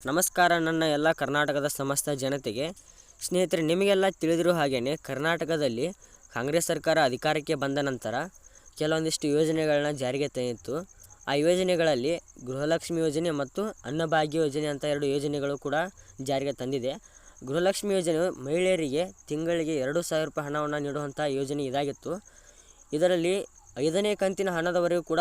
ನಮಸ್ಕಾರ ನನ್ನ ಎಲ್ಲ ಕರ್ನಾಟಕದ ಸಮಸ್ತ ಜನತೆಗೆ. ಸ್ನೇಹಿತರೆ, ನಿಮಗೆಲ್ಲ ತಿಳಿದಿರೋ ಹಾಗೆಯೇ ಕರ್ನಾಟಕದಲ್ಲಿ ಕಾಂಗ್ರೆಸ್ ಸರ್ಕಾರ ಅಧಿಕಾರಕ್ಕೆ ಬಂದ ನಂತರ ಕೆಲವೊಂದಿಷ್ಟು ಯೋಜನೆಗಳನ್ನ ಜಾರಿಗೆ ತಂದಿತ್ತು. ಆ ಯೋಜನೆಗಳಲ್ಲಿ ಗೃಹಲಕ್ಷ್ಮಿ ಯೋಜನೆ ಮತ್ತು ಅನ್ನಭಾಗ್ಯ ಯೋಜನೆ ಅಂತ 2 ಯೋಜನೆಗಳು ಕೂಡ ಜಾರಿಗೆ ತಂದಿದೆ. ಗೃಹಲಕ್ಷ್ಮಿ ಯೋಜನೆಯು ಮಹಿಳೆಯರಿಗೆ ತಿಂಗಳಿಗೆ 2,000 ರೂಪಾಯಿ ಹಣವನ್ನು ನೀಡುವಂಥ ಯೋಜನೆ ಇದಾಗಿತ್ತು. ಇದರಲ್ಲಿ 5ನೇ ಕಂತಿನ ಹಣದವರೆಗೂ ಕೂಡ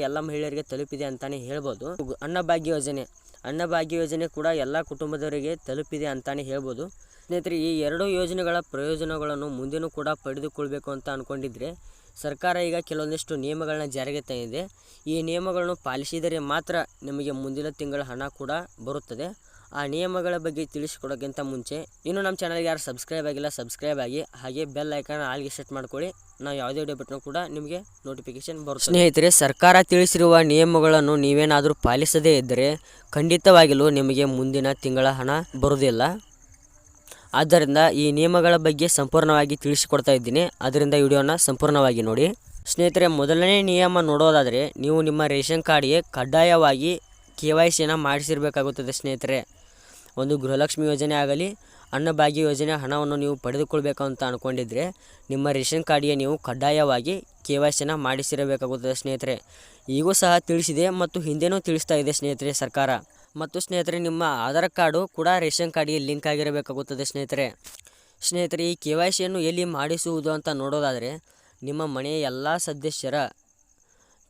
ಎಲ್ಲ ಮಹಿಳೆಯರಿಗೆ ತಲುಪಿದೆ ಅಂತಲೇ ಹೇಳ್ಬೋದು. ಅನ್ನಭಾಗ್ಯ ಯೋಜನೆ ಕೂಡ ಎಲ್ಲ ಕುಟುಂಬದವರಿಗೆ ತಲುಪಿದೆ ಅಂತಲೇ ಹೇಳ್ಬೋದು. ಸ್ನೇಹಿತರೆ, ಈ 2 ಯೋಜನೆಗಳ ಪ್ರಯೋಜನಗಳನ್ನು ಮುಂದೆನೂ ಕೂಡ ಪಡೆದುಕೊಳ್ಬೇಕು ಅಂತ ಅಂದ್ಕೊಂಡಿದ್ರೆ ಸರ್ಕಾರ ಈಗ ಕೆಲವೊಂದಿಷ್ಟು ನಿಯಮಗಳನ್ನ ಜಾರಿಗೆ ತಂದಿದೆ. ಈ ನಿಯಮಗಳನ್ನು ಪಾಲಿಸಿದರೆ ಮಾತ್ರ ನಿಮಗೆ ಮುಂದಿನ ತಿಂಗಳ ಹಣ ಕೂಡ ಬರುತ್ತದೆ. ಆ ನಿಯಮಗಳ ಬಗ್ಗೆ ತಿಳಿಸಿಕೊಡೋಕ್ಕಿಂತ ಮುಂಚೆ ಇನ್ನೂ ನಮ್ಮ ಚಾನಲ್ಗೆ ಯಾರು ಸಬ್ಸ್ಕ್ರೈಬ್ ಆಗಿಲ್ಲ, ಸಬ್ಸ್ಕ್ರೈಬ್ ಆಗಿ, ಹಾಗೆ ಬೆಲ್ ಐಕಾನ್ ಆಲ್ಗೆ ಸೆಟ್ ಮಾಡ್ಕೊಳ್ಳಿ. ನಾವು ಯಾವುದೇ ವಿಡಿಯೋ ಬಿಟ್ಟರೂ ಕೂಡ ನಿಮಗೆ ನೋಟಿಫಿಕೇಶನ್ ಬರುತ್ತೆ. ಸ್ನೇಹಿತರೆ, ಸರ್ಕಾರ ತಿಳಿಸಿರುವ ನಿಯಮಗಳನ್ನು ನೀವೇನಾದರೂ ಪಾಲಿಸದೇ ಇದ್ದರೆ ಖಂಡಿತವಾಗಿಯೂ ನಿಮಗೆ ಮುಂದಿನ ತಿಂಗಳ ಹಣ ಬರುವುದಿಲ್ಲ. ಆದ್ದರಿಂದ ಈ ನಿಯಮಗಳ ಬಗ್ಗೆ ಸಂಪೂರ್ಣವಾಗಿ ತಿಳಿಸಿಕೊಡ್ತಾ ಇದ್ದೀನಿ. ಅದರಿಂದ ವಿಡಿಯೋನ ಸಂಪೂರ್ಣವಾಗಿ ನೋಡಿ. ಸ್ನೇಹಿತರೆ, ಮೊದಲನೇ ನಿಯಮ ನೋಡೋದಾದರೆ ನೀವು ನಿಮ್ಮ ರೇಷನ್ ಕಾರ್ಡ್ಗೆ ಕಡ್ಡಾಯವಾಗಿ KYCನ ಮಾಡಿಸಿರಬೇಕಾಗುತ್ತದೆ. ಸ್ನೇಹಿತರೆ, ಒಂದು ಗೃಹಲಕ್ಷ್ಮಿ ಯೋಜನೆ ಆಗಲಿ, ಅನ್ನಭಾಗ್ಯ ಯೋಜನೆ ಹಣವನ್ನು ನೀವು ಪಡೆದುಕೊಳ್ಬೇಕು ಅಂತ ಅಂದ್ಕೊಂಡಿದ್ರೆ ನಿಮ್ಮ ರೇಷನ್ ಕಾರ್ಡ್ಗೆ ನೀವು ಕಡ್ಡಾಯವಾಗಿ KYCನ ಮಾಡಿಸಿರಬೇಕಾಗುತ್ತದೆ. ಸ್ನೇಹಿತರೆ, ಈಗೂ ಸಹ ತಿಳಿಸಿದೆ ಮತ್ತು ಹಿಂದೆನೂ ತಿಳಿಸ್ತಾ ಇದೆ ಸ್ನೇಹಿತರೆ ಸರ್ಕಾರ. ಮತ್ತು ಸ್ನೇಹಿತರೆ, ನಿಮ್ಮ ಆಧಾರ್ ಕಾರ್ಡು ಕೂಡ ರೇಷನ್ ಕಾರ್ಡ್ಗೆ ಲಿಂಕ್ ಆಗಿರಬೇಕಾಗುತ್ತದೆ. ಸ್ನೇಹಿತರೆ, ಈ KYCಯನ್ನು ಎಲ್ಲಿ ಮಾಡಿಸುವುದು ಅಂತ ನೋಡೋದಾದರೆ ನಿಮ್ಮ ಮನೆಯ ಎಲ್ಲ ಸದಸ್ಯರ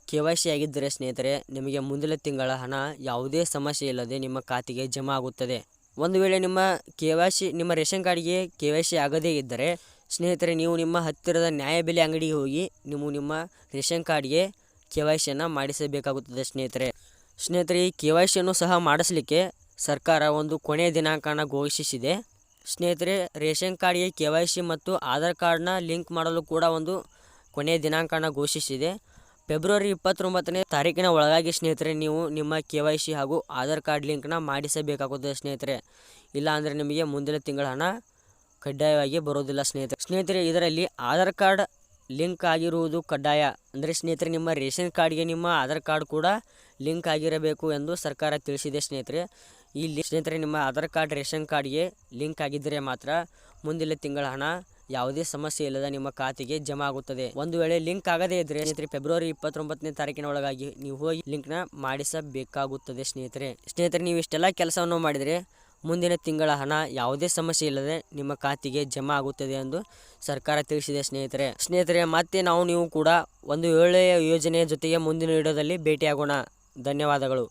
KYC ಆಗಿದ್ದರೆ ಸ್ನೇಹಿತರೆ ನಿಮಗೆ ಮುಂದಿನ ತಿಂಗಳ ಹಣ ಯಾವುದೇ ಸಮಸ್ಯೆ ಇಲ್ಲದೆ ನಿಮ್ಮ ಖಾತೆಗೆ ಜಮಾ ಆಗುತ್ತದೆ. ಒಂದು ವೇಳೆ ನಿಮ್ಮ ರೇಷನ್ ಕಾರ್ಡ್ಗೆ KYC ಆಗದೇ ಇದ್ದರೆ ಸ್ನೇಹಿತರೆ ನೀವು ನಿಮ್ಮ ಹತ್ತಿರದ ನ್ಯಾಯಬೆಲೆ ಅಂಗಡಿಗೆ ಹೋಗಿ ನಿಮ್ಮ ರೇಷನ್ ಕಾರ್ಡ್ಗೆ KYCಯನ್ನು ಮಾಡಿಸಬೇಕಾಗುತ್ತದೆ. ಸ್ನೇಹಿತರೆ, ಈ KYCಯನ್ನು ಸಹ ಮಾಡಿಸಲಿಕ್ಕೆ ಸರ್ಕಾರ ಒಂದು ಕೊನೆಯ ದಿನಾಂಕನ ಘೋಷಿಸಿದೆ. ಸ್ನೇಹಿತರೆ, ರೇಷನ್ ಕಾರ್ಡ್ಗೆ KYC ಮತ್ತು ಆಧಾರ್ ಕಾರ್ಡ್ನ ಲಿಂಕ್ ಮಾಡಲು ಕೂಡ ಒಂದು ಕೊನೆಯ ದಿನಾಂಕನ ಘೋಷಿಸಿದೆ. ಫೆಬ್ರವರಿ 29ನೇ ತಾರೀಕಿನ ಒಳಗಾಗಿ ಸ್ನೇಹಿತರೆ ನೀವು ನಿಮ್ಮ KYC ಹಾಗೂ ಆಧಾರ್ ಕಾರ್ಡ್ ಲಿಂಕ್ನ ಮಾಡಿಸಬೇಕಾಗುತ್ತದೆ. ಇಲ್ಲ ಅಂದರೆ ನಿಮಗೆ ಮುಂದಿನ ತಿಂಗಳ ಹಣ ಕಡ್ಡಾಯವಾಗಿ ಬರೋದಿಲ್ಲ. ಸ್ನೇಹಿತರೆ, ಇದರಲ್ಲಿ ಆಧಾರ್ ಕಾರ್ಡ್ ಲಿಂಕ್ ಆಗಿರುವುದು ಕಡ್ಡಾಯ. ಅಂದರೆ ಸ್ನೇಹಿತರೆ, ನಿಮ್ಮ ರೇಷನ್ ಕಾರ್ಡ್ಗೆ ನಿಮ್ಮ ಆಧಾರ್ ಕಾರ್ಡ್ ಕೂಡ ಲಿಂಕ್ ಆಗಿರಬೇಕು ಎಂದು ಸರ್ಕಾರ ತಿಳಿಸಿದೆ. ಸ್ನೇಹಿತರೆ, ನಿಮ್ಮ ಆಧಾರ್ ಕಾರ್ಡ್ ರೇಷನ್ ಕಾರ್ಡ್ಗೆ ಲಿಂಕ್ ಆಗಿದ್ದರೆ ಮಾತ್ರ ಮುಂದಿನ ತಿಂಗಳ ಹಣ ಯಾವುದೇ ಸಮಸ್ಯೆ ಇಲ್ಲದ ನಿಮ್ಮ ಖಾತೆಗೆ ಜಮಾ ಆಗುತ್ತದೆ. ಒಂದು ವೇಳೆ ಲಿಂಕ್ ಆಗದೇ ಇದ್ದರೆ ಫೆಬ್ರವರಿ 29ನೇ ತಾರೀಕಿನ ಒಳಗಾಗಿ ನೀವು ಹೋಗಿ ಲಿಂಕ್ನ ಮಾಡಿಸಬೇಕಾಗುತ್ತದೆ. ಸ್ನೇಹಿತರೆ, ನೀವು ಇಷ್ಟೆಲ್ಲ ಕೆಲಸವನ್ನು ಮಾಡಿದರೆ ಮುಂದಿನ ತಿಂಗಳ ಹಣ ಯಾವುದೇ ಸಮಸ್ಯೆ ಇಲ್ಲದೆ ನಿಮ್ಮ ಖಾತೆಗೆ ಜಮಾ ಆಗುತ್ತದೆ ಎಂದು ಸರ್ಕಾರ ತಿಳಿಸಿದೆ. ಸ್ನೇಹಿತರೆ, ಮತ್ತೆ ನೀವು ಕೂಡ ಒಂದು ಒಳ್ಳೆಯ ಯೋಜನೆಯ ಜೊತೆಗೆ ಮುಂದಿನ ವಿಡಿಯೋದಲ್ಲಿ ಭೇಟಿಯಾಗೋಣ. ಧನ್ಯವಾದಗಳು.